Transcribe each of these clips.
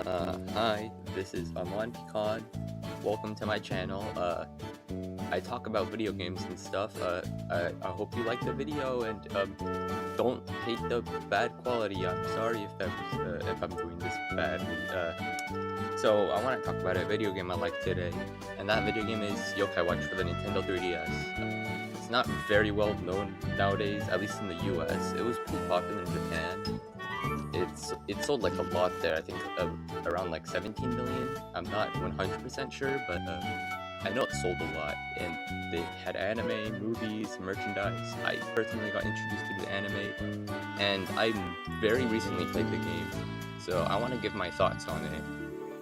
Hi, this is Amon Pecan. Welcome to my channel. I talk about video games and stuff. I hope you like the video and don't hate the bad quality. I'm sorry if I'm doing this badly. So I want to talk about a video game I like today, and that video game is Yokai Watch for the Nintendo 3DS. It's not very well known nowadays, at least in the US. It was pretty popular in Japan. It sold like a lot there. I think around like 17 million. I'm not 100% sure, but I know it sold a lot. And they had anime, movies, merchandise. I personally got introduced to the anime, and I very recently played the game, so I want to give my thoughts on it.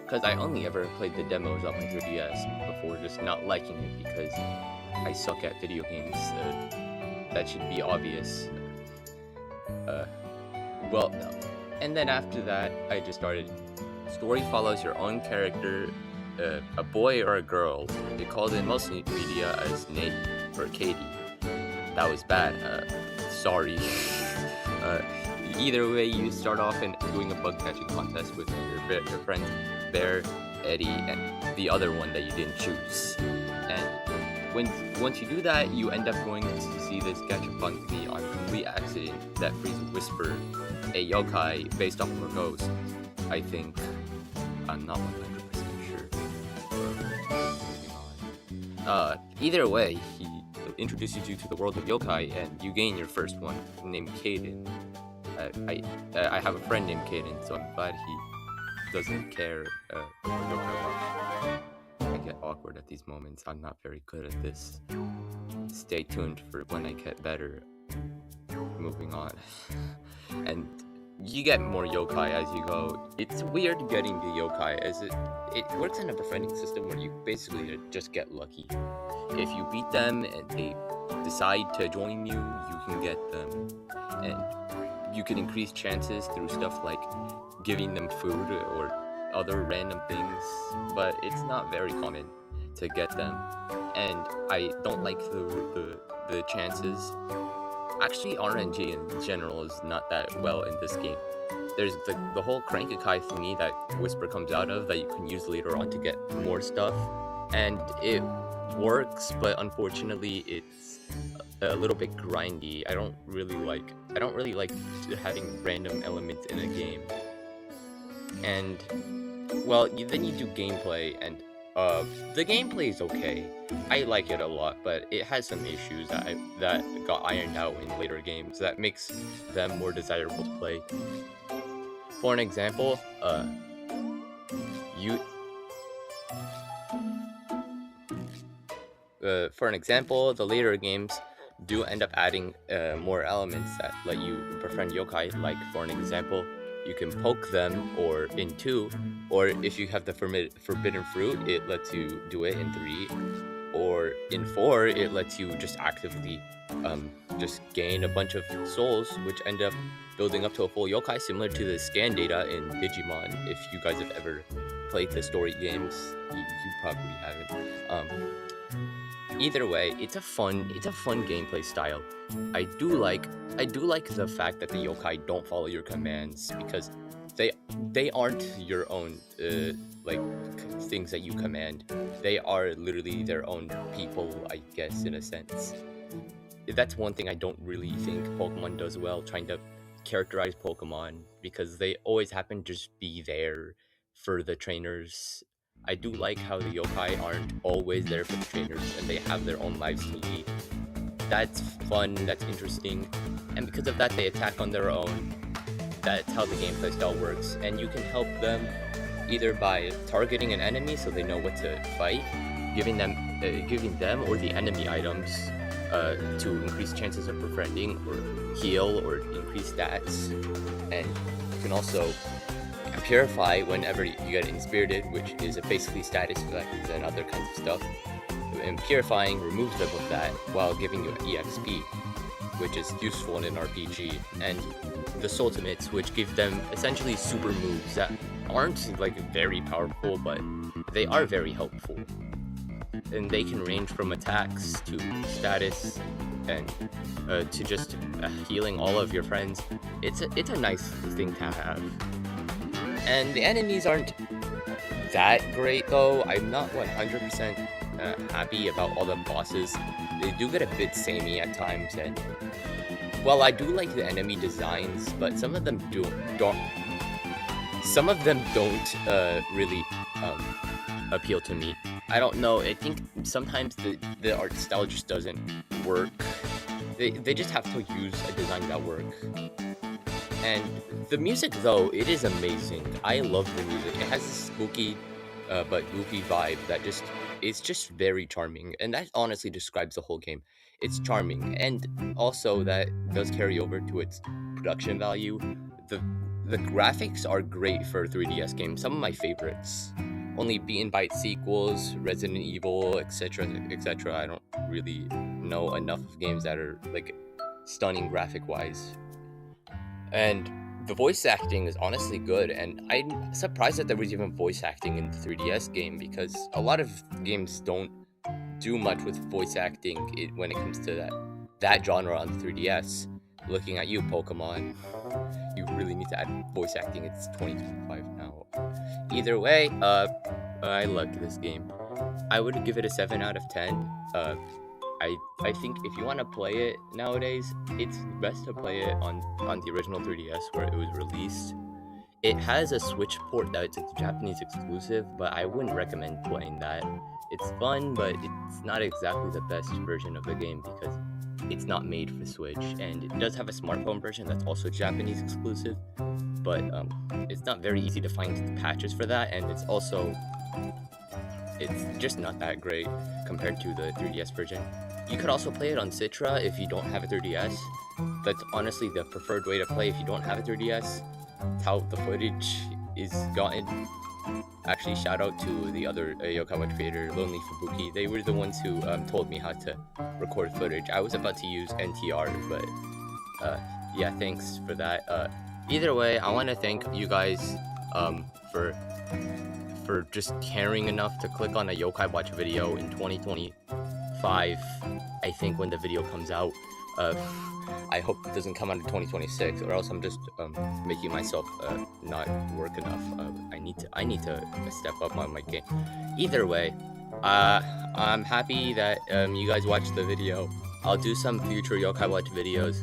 Because I only ever played the demos on my 3DS before just not liking it because I suck at video games. That should be obvious. Well, and then after that, I just started. Story follows your own character, a boy or a girl. They called it most media as Nate or Katie. That was bad. Sorry. Either way, you start off in doing a bug catching contest with your friends Bear, Eddie, and the other one that you didn't choose. And once you do that, you end up going to see this Gachapon on complete accident that frees Whisper, a yokai based off of a ghost. I think. I'm not 100% sure. Either way, he introduces you to the world of yokai, and you gain your first one named Kaden. I have a friend named Kaden, so I'm glad he doesn't care for yokai watch. I get awkward at these moments. I'm not very good at this. Stay tuned for when I get better. Moving on. And you get more yokai as you go. It's weird getting the yokai as it works in a befriending system where you basically just get lucky. If you beat them and they decide to join you, you can get them. And you can increase chances through stuff like giving them food or other random things, but it's not very common to get them. And I don't like the chances. Actually, RNG in general is not that well in this game. There's the whole Crank-a-kai thingy that Whisper comes out of that you can use later on to get more stuff, and it works, but unfortunately it's a little bit grindy. I don't really like having random elements in a game. And well, then you do gameplay, and the gameplay is okay. I like it a lot, but it has some issues that got ironed out in later games that makes them more desirable to play. For an example, the later games do end up adding more elements that let you befriend yokai. Like, for an example, you can poke them, or in 2, or if you have the forbidden fruit, it lets you do it in 3, or in 4, it lets you just actively just gain a bunch of souls, which end up building up to a full yokai, similar to the scan data in Digimon. If you guys have ever played the story games, you probably haven't. Either way, it's a fun gameplay style. I do like the fact that the yokai don't follow your commands, because they aren't your own like things that you command. They are literally their own people, I guess, in a sense. That's one thing I don't really think Pokemon does well, trying to characterize Pokemon, because they always happen to just be there for the trainers. I do like how the yokai aren't always there for the trainers, and they have their own lives to lead. That's fun, that's interesting, and because of that, they attack on their own. That's how the gameplay style works, and you can help them either by targeting an enemy so they know what to fight, giving them or the enemy items to increase chances of befriending, or heal, or increase stats. And you can also purify whenever you get inspirited, which is basically status effects and other kinds of stuff. And purifying removes them of that while giving you EXP, which is useful in an RPG. And the soul ultimates, which give them essentially super moves that aren't like very powerful, but they are very helpful. And they can range from attacks to status, and to just healing all of your friends. It's a nice thing to have. And the enemies aren't that great though. I'm not 100% happy about all the bosses. They do get a bit samey at times, and well, I do like the enemy designs, but some of them don't really appeal to me. I don't know. I think sometimes the art style just doesn't work. They just have to use a design that works. And the music, though, it is amazing. I love the music. It has this spooky but goofy vibe that it's just very charming. And that honestly describes the whole game. It's charming. And also that does carry over to its production value. The graphics are great for a 3DS game. Some of my favorites. Only beaten by its sequels, Resident Evil, etc., etc. I don't really know enough of games that are like stunning graphic-wise. And the voice acting is honestly good, and I'm surprised that there was even voice acting in the 3DS game, because a lot of games don't do much with voice acting when it comes to that genre on the 3DS. Looking at you, Pokemon, you really need to add voice acting. It's 2025 now. Either way, I loved this game. I would give it a 7 out of 10. I think if you want to play it nowadays, it's best to play it on the original 3DS where it was released. It has a Switch port that's a Japanese exclusive, but I wouldn't recommend playing that. It's fun, but it's not exactly the best version of the game because it's not made for Switch, and it does have a smartphone version that's also Japanese exclusive, but it's not very easy to find the patches for that, and it's just not that great compared to the 3DS version. You could also play it on Citra if you don't have a 3DS. That's honestly the preferred way to play if you don't have a 3DS. It's how the footage is gotten. Actually, shout out to the other Yokai Watch creator, Lonely Fubuki. They were the ones who told me how to record footage. I was about to use NTR, but yeah, thanks for that. Either way, I want to thank you guys for just caring enough to click on a Yokai Watch video in 2025, I think, when the video comes out. I hope it doesn't come out in 2026, or else I'm just making myself not work enough. I need to step up on my game. Either way, I'm happy that you guys watched the video. I'll do some future Yokai Watch videos.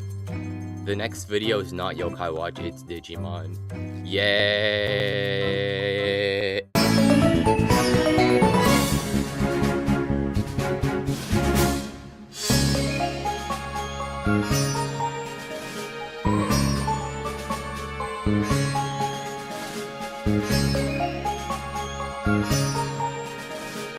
The next video is not Yokai Watch, it's Digimon. Yeah. Thank you.